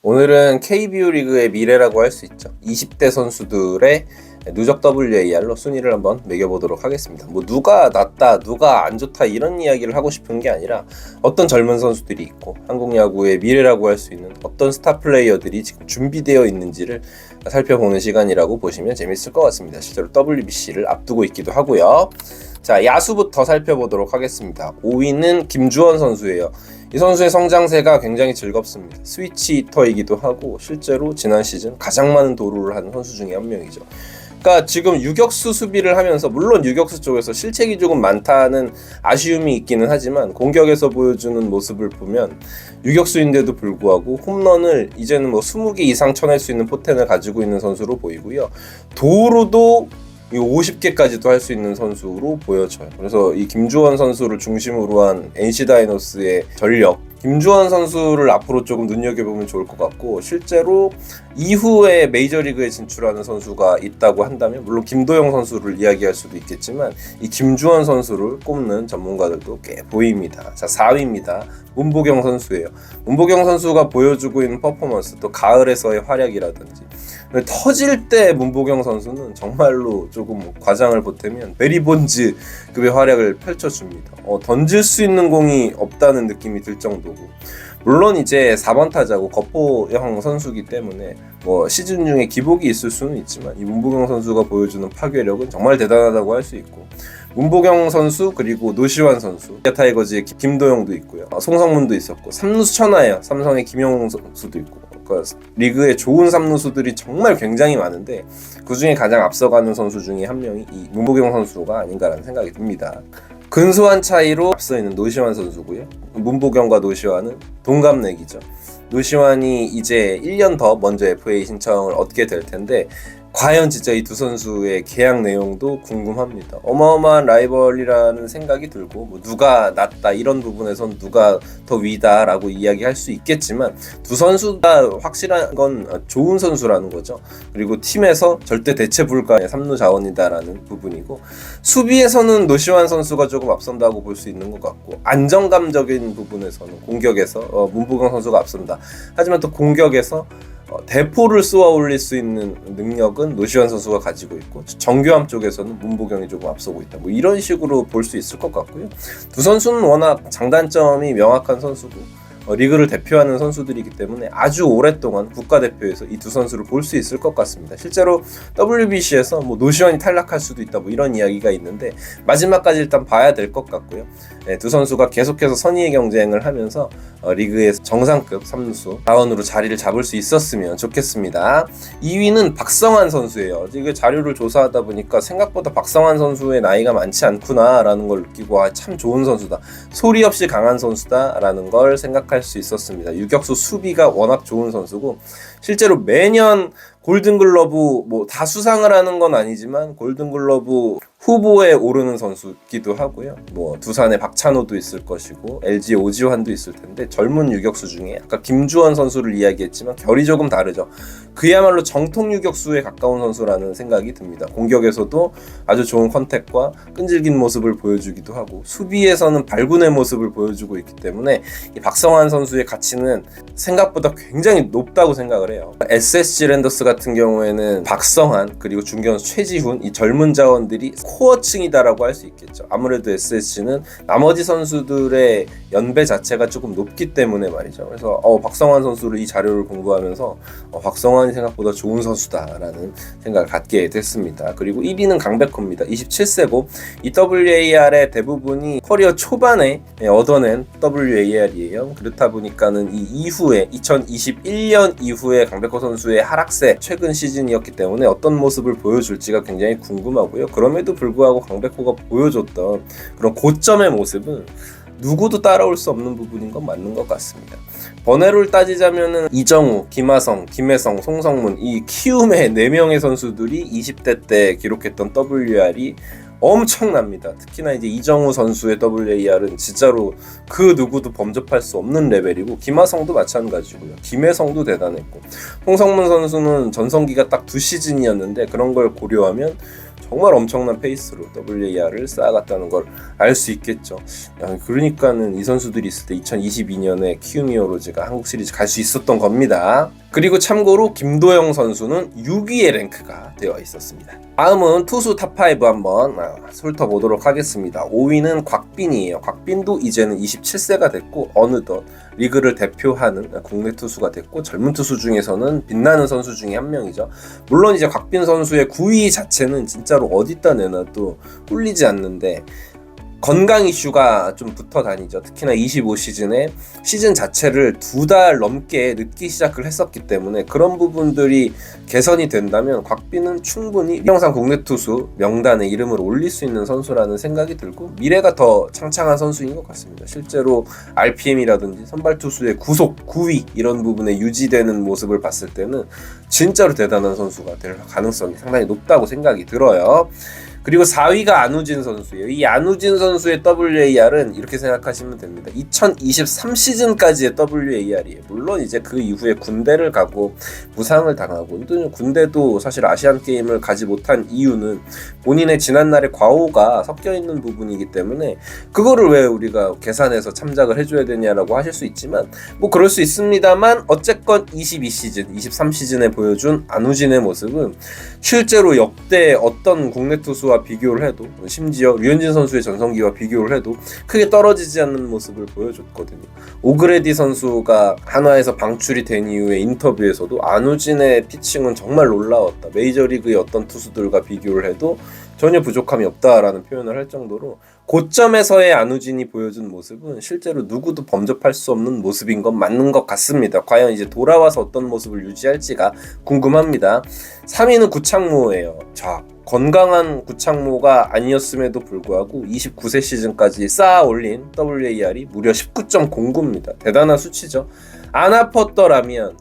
오늘은 KBO 리그의 미래라고 할 수 있죠. 20대 선수들의 누적 WAR로 순위를 한번 매겨보도록 하겠습니다. 뭐 누가 낫다, 누가 안 좋다 이런 이야기를 하고 싶은 게 아니라 어떤 젊은 선수들이 있고 한국 야구의 미래라고 할 수 있는 어떤 스타 플레이어들이 지금 준비되어 있는지를 살펴보는 시간이라고 보시면 재밌을 것 같습니다. 실제로 WBC를 앞두고 있기도 하고요. 자, 야수부터 살펴보도록 하겠습니다. 5위는 김주원 선수예요. 이 선수의 성장세가 굉장히 즐겁습니다. 스위치 히터이기도 하고 실제로 지난 시즌 가장 많은 도루를 한 선수 중에 한 명이죠. 그러니까 지금 유격수 수비를 하면서 물론 유격수 쪽에서 실책이 조금 많다는 아쉬움이 있기는 하지만 공격에서 보여주는 모습을 보면 유격수인데도 불구하고 홈런을 이제는 뭐 20개 이상 쳐낼 수 있는 포텐을 가지고 있는 선수로 보이고요. 도루도 50개까지도 할 수 있는 선수로 보여져요. 그래서 이 김주원 선수를 중심으로 한 NC 다이노스의 전력, 김주원 선수를 앞으로 조금 눈여겨보면 좋을 것 같고, 실제로 이후에 메이저리그에 진출하는 선수가 있다고 한다면 물론 김도영 선수를 이야기할 수도 있겠지만 이 김주원 선수를 꼽는 전문가들도 꽤 보입니다. 자, 4위입니다. 문보경 선수예요. 문보경 선수가 보여주고 있는 퍼포먼스, 또 가을에서의 활약이라든지 터질 때 문보경 선수는 정말로 조금 과장을 보태면 베리본즈급의 활약을 펼쳐줍니다. 던질 수 있는 공이 없다는 느낌이 들 정도고, 물론 이제 4번 타자고 거포형 선수이기 때문에 뭐 시즌 중에 기복이 있을 수는 있지만 이 문보경 선수가 보여주는 파괴력은 정말 대단하다고 할 수 있고, 문보경 선수 그리고 노시환 선수, 타이거즈의 김도영도 있고요, 송성문도 있었고, 삼루수 천하예요. 삼성의 김영웅 선수도 있고, 그러니까 리그에 좋은 삼루수들이 정말 굉장히 많은데 그 중에 가장 앞서가는 선수 중에 한 명이 이 문보경 선수가 아닌가라는 생각이 듭니다. 근소한 차이로 앞서 있는 노시환 선수고요. 문보경과 노시환은 동갑내기죠. 노시환이 이제 1년 더 먼저 FA 신청을 얻게 될 텐데 과연 진짜 이 두 선수의 계약 내용도 궁금합니다. 어마어마한 라이벌이라는 생각이 들고, 뭐 누가 낫다 이런 부분에선 누가 더 위다라고 이야기할 수 있겠지만 두 선수 다 확실한 건 좋은 선수라는 거죠. 그리고 팀에서 절대 대체 불가의 3루 자원이다라는 부분이고, 수비에서는 노시환 선수가 조금 앞선다고 볼 수 있는 것 같고, 안정감적인 부분에서는 공격에서 문보경 선수가 앞선다. 하지만 또 공격에서 대포를 쏘아 올릴 수 있는 능력은 노시환 선수가 가지고 있고, 정교함 쪽에서는 문보경이 조금 앞서고 있다. 뭐 이런 식으로 볼 수 있을 것 같고요. 두 선수는 워낙 장단점이 명확한 선수고 리그를 대표하는 선수들이기 때문에 아주 오랫동안 국가대표에서 이 두 선수를 볼 수 있을 것 같습니다. 실제로 WBC에서 뭐 노시환이 탈락할 수도 있다, 뭐 이런 이야기가 있는데 마지막까지 일단 봐야 될 것 같고요. 네, 두 선수가 계속해서 선의의 경쟁을 하면서 리그에서 정상급 3루수 자원으로 자리를 잡을 수 있었으면 좋겠습니다. 2위는 박성환 선수예요. 이게 자료를 조사하다 보니까 생각보다 박성환 선수의 나이가 많지 않구나 라는 걸 느끼고, 참 좋은 선수다, 소리 없이 강한 선수다 라는 걸 생각할 수 있었습니다. 유격수 수비가 워낙 좋은 선수고, 실제로 매년 골든글러브 뭐 다 수상을 하는 건 아니지만 골든글러브 후보에 오르는 선수기도 하고요. 뭐 두산의 박찬호도 있을 것이고 LG의 오지환도 있을 텐데, 젊은 유격수 중에 아까 김주원 선수를 이야기했지만 결이 조금 다르죠. 그야말로 정통 유격수에 가까운 선수라는 생각이 듭니다. 공격에서도 아주 좋은 컨택과 끈질긴 모습을 보여주기도 하고, 수비에서는 발군의 모습을 보여주고 있기 때문에 이 박성환 선수의 가치는 생각보다 굉장히 높다고 생각을 해요. SSG 랜더스 같은 경우에는 박성환 그리고 중견수 최지훈, 이 젊은 자원들이 코어층이다라고 할 수 있겠죠. 아무래도 SSG는 나머지 선수들의 연배 자체가 조금 높기 때문에 말이죠. 그래서 박성환 선수를 이 자료를 공부하면서 박성환이 생각보다 좋은 선수다라는 생각을 갖게 됐습니다. 그리고 1위는 강백호입니다. 27세고 이 WAR의 대부분이 커리어 초반에 얻어낸 WAR이에요. 그렇다 보니까는 이 이후에 2021년 이후에 강백호 선수의 하락세, 최근 시즌이었기 때문에 어떤 모습을 보여줄지가 굉장히 궁금하고요. 그럼에도 불구하고 강백호가 보여줬던 그런 고점의 모습은 누구도 따라올 수 없는 부분인 건 맞는 것 같습니다. 번외로를 따지자면은 이정우, 김하성, 김혜성, 송성문, 이 키움의 4명의 선수들이 20대 때 기록했던 WR이 엄청납니다. 특히나 이제 이정우 선수의 WAR은 진짜로 그 누구도 범접할 수 없는 레벨이고, 김하성도 마찬가지고요. 김혜성도 대단했고, 송성문 선수는 전성기가 딱 2시즌이었는데 그런 걸 고려하면 정말 엄청난 페이스로 WAR을 쌓아갔다는 걸 알 수 있겠죠. 그러니까는 이 선수들이 있을 때 2022년에 키움히어로즈가 한국 시리즈 갈 수 있었던 겁니다. 그리고 참고로 김도영 선수는 6위의 랭크가 되어 있었습니다. 다음은 투수 탑5 한번 훑어보도록 하겠습니다. 5위는 곽빈이에요. 곽빈도 이제는 27세가 됐고 어느덧 리그를 대표하는 국내 투수가 됐고 젊은 투수 중에서는 빛나는 선수 중에 한 명이죠. 물론 이제 곽빈 선수의 9위 자체는 진짜로 어디다 내놔도 꿀리지 않는데 건강 이슈가 좀 붙어 다니죠. 특히나 25시즌에 시즌 자체를 2달 넘게 늦기 시작을 했었기 때문에 그런 부분들이 개선이 된다면 곽빈은 충분히 영상 국내 투수 명단에 이름을 올릴 수 있는 선수라는 생각이 들고 미래가 더 창창한 선수인 것 같습니다. 실제로 RPM이라든지 선발 투수의 구속, 9위 이런 부분에 유지되는 모습을 봤을 때는 진짜로 대단한 선수가 될 가능성이 상당히 높다고 생각이 들어요. 그리고 4위가 안우진 선수예요. 이 안우진 선수의 WAR은 이렇게 생각하시면 됩니다. 2023 시즌까지의 WAR이에요. 물론 이제 그 이후에 군대를 가고 부상을 당하고 군대도 사실 아시안 게임을 가지 못한 이유는 본인의 지난날의 과오가 섞여 있는 부분이기 때문에 그거를 왜 우리가 계산해서 참작을 해줘야 되냐라고 하실 수 있지만 뭐 그럴 수 있습니다만 어쨌건 22시즌, 23시즌에 보여준 안우진의 모습은 실제로 역대 어떤 국내 투수와 비교를 해도 심지어 류현진 선수의 전성기와 비교를 해도 크게 떨어지지 않는 모습을 보여줬거든요. 오그레디 선수가 한화에서 방출이 된 이후의 인터뷰에서도 안우진의 피칭은 정말 놀라웠다. 메이저리그의 어떤 투수들과 비교를 해도 전혀 부족함이 없다라는 표현을 할 정도로 고점에서의 안우진이 보여준 모습은 실제로 누구도 범접할 수 없는 모습인 건 맞는 것 같습니다. 과연 이제 돌아와서 어떤 모습을 유지할지가 궁금합니다. 3위는 구창모예요. 자, 건강한 구창모가 아니었음에도 불구하고 29세 시즌까지 쌓아 올린 WAR이 무려 19.09입니다. 대단한 수치죠. 안 아팠더라면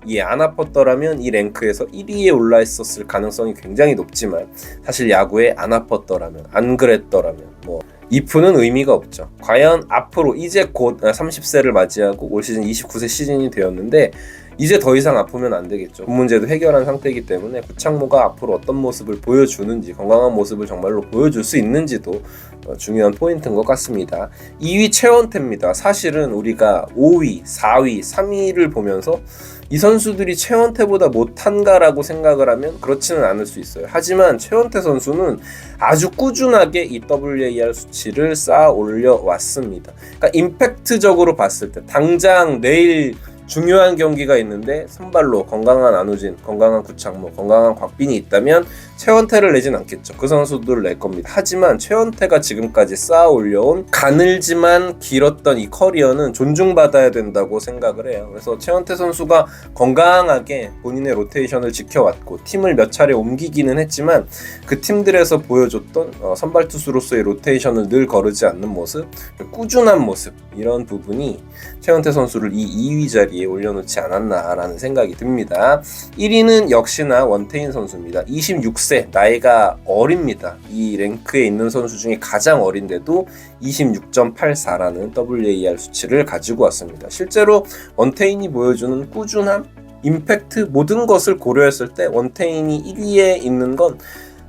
이 랭크에서 1위에 올라 있었을 가능성이 굉장히 높지만 사실 야구에 안 아팠더라면 안 그랬더라면 뭐 if는 의미가 없죠. 과연 앞으로 이제 곧 30세를 맞이하고 올 시즌 29세 시즌이 되었는데 이제 더 이상 아프면 안 되겠죠. 그 문제도 해결한 상태이기 때문에 구창모가 앞으로 어떤 모습을 보여주는지 건강한 모습을 정말로 보여줄 수 있는지도 중요한 포인트인 것 같습니다. 2위 최원태입니다. 사실은 우리가 5위, 4위, 3위를 보면서 이 선수들이 최원태보다 못한가라고 생각을 하면 그렇지는 않을 수 있어요. 하지만 최원태 선수는 아주 꾸준하게 이 WAR 수치를 쌓아 올려왔습니다. 그러니까 임팩트적으로 봤을 때 당장 내일 중요한 경기가 있는데 선발로 건강한 안우진, 건강한 구창모, 건강한 곽빈이 있다면 최원태를 내진 않겠죠. 그 선수들을 낼 겁니다. 하지만 최원태가 지금까지 쌓아 올려온 가늘지만 길었던 이 커리어는 존중받아야 된다고 생각을 해요. 그래서 최원태 선수가 건강하게 본인의 로테이션을 지켜왔고 팀을 몇 차례 옮기기는 했지만 그 팀들에서 보여줬던 선발 투수로서의 로테이션을 늘 거르지 않는 모습, 꾸준한 모습 이런 부분이 최원태 선수를 이 2위 자리에 올려놓지 않았나라는 생각이 듭니다. 1위는 역시나 원태인 선수입니다. 26세, 나이가 어립니다. 이 랭크에 있는 선수 중에 가장 어린데도 26.84라는 WAR 수치를 가지고 왔습니다. 실제로 원태인이 보여주는 꾸준함, 임팩트 모든 것을 고려했을 때 원태인이 1위에 있는 건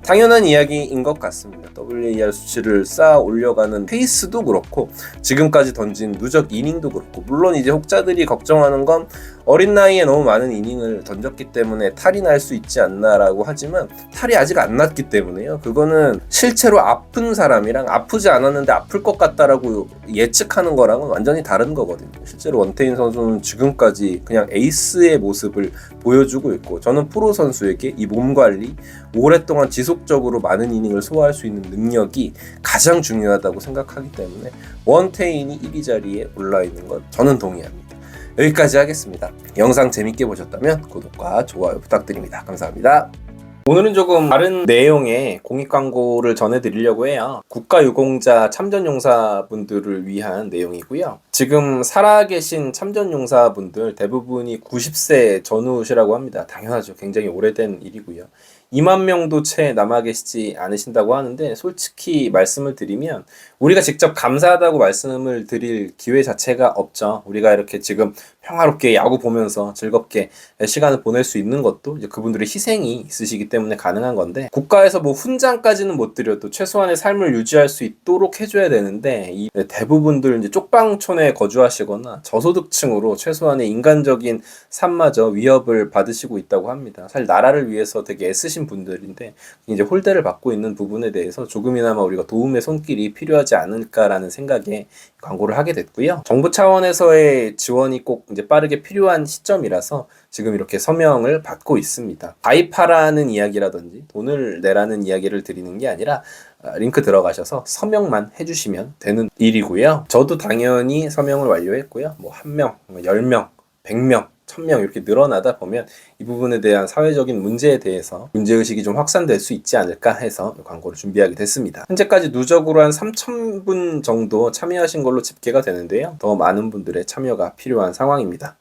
당연한 이야기인 것 같습니다. WAR 수치를 쌓아 올려가는 페이스도 그렇고 지금까지 던진 누적 이닝도 그렇고 물론 이제 혹자들이 걱정하는 건 어린 나이에 너무 많은 이닝을 던졌기 때문에 탈이 날 수 있지 않나라고 하지만 탈이 아직 안 났기 때문에요. 그거는 실제로 아픈 사람이랑 아프지 않았는데 아플 것 같다라고 예측하는 거랑은 완전히 다른 거거든요. 실제로 원태인 선수는 지금까지 그냥 에이스의 모습을 보여주고 있고 저는 프로 선수에게 이 몸 관리 오랫동안 지속적으로 많은 이닝을 소화할 수 있는 능력이 가장 중요하다고 생각하기 때문에 원태인이 1위 자리에 올라 있는 것 저는 동의합니다. 여기까지 하겠습니다. 영상 재밌게 보셨다면 구독과 좋아요 부탁드립니다. 감사합니다. 오늘은 조금 다른 내용의 공익 광고를 전해드리려고 해요. 국가유공자 참전용사분들을 위한 내용이고요. 지금 살아계신 참전용사분들 대부분이 90세 전후시라고 합니다. 당연하죠. 굉장히 오래된 일이고요. 2만 명도 채 남아 계시지 않으신다고 하는데 솔직히 말씀을 드리면 우리가 직접 감사하다고 말씀을 드릴 기회 자체가 없죠. 우리가 이렇게 지금 평화롭게 야구 보면서 즐겁게 시간을 보낼 수 있는 것도 이제 그분들의 희생이 있으시기 때문에 가능한 건데 국가에서 뭐 훈장까지는 못 드려도 최소한의 삶을 유지할 수 있도록 해줘야 되는데 이 대부분들 이제 쪽방촌에 거주하시거나 저소득층으로 최소한의 인간적인 삶마저 위협을 받으시고 있다고 합니다. 사실 나라를 위해서 되게 애쓰신 분들인데 이제 홀대를 받고 있는 부분에 대해서 조금이나마 우리가 도움의 손길이 필요하지 않을까라는 생각에 광고를 하게 됐고요. 정부 차원에서의 지원이 꼭 이제 빠르게 필요한 시점이라서 지금 이렇게 서명을 받고 있습니다. 가입하라는 이야기라든지 돈을 내라는 이야기를 드리는 게 아니라 링크 들어가셔서 서명만 해주시면 되는 일이고요. 저도 당연히 서명을 완료했고요. 뭐 1명, 10명, 100명, 1000명 이렇게 늘어나다 보면 이 부분에 대한 사회적인 문제에 대해서 문제의식이 좀 확산될 수 있지 않을까 해서 광고를 준비하게 됐습니다. 현재까지 누적으로 한 3000분 정도 참여하신 걸로 집계가 되는데요. 더 많은 분들의 참여가 필요한 상황입니다.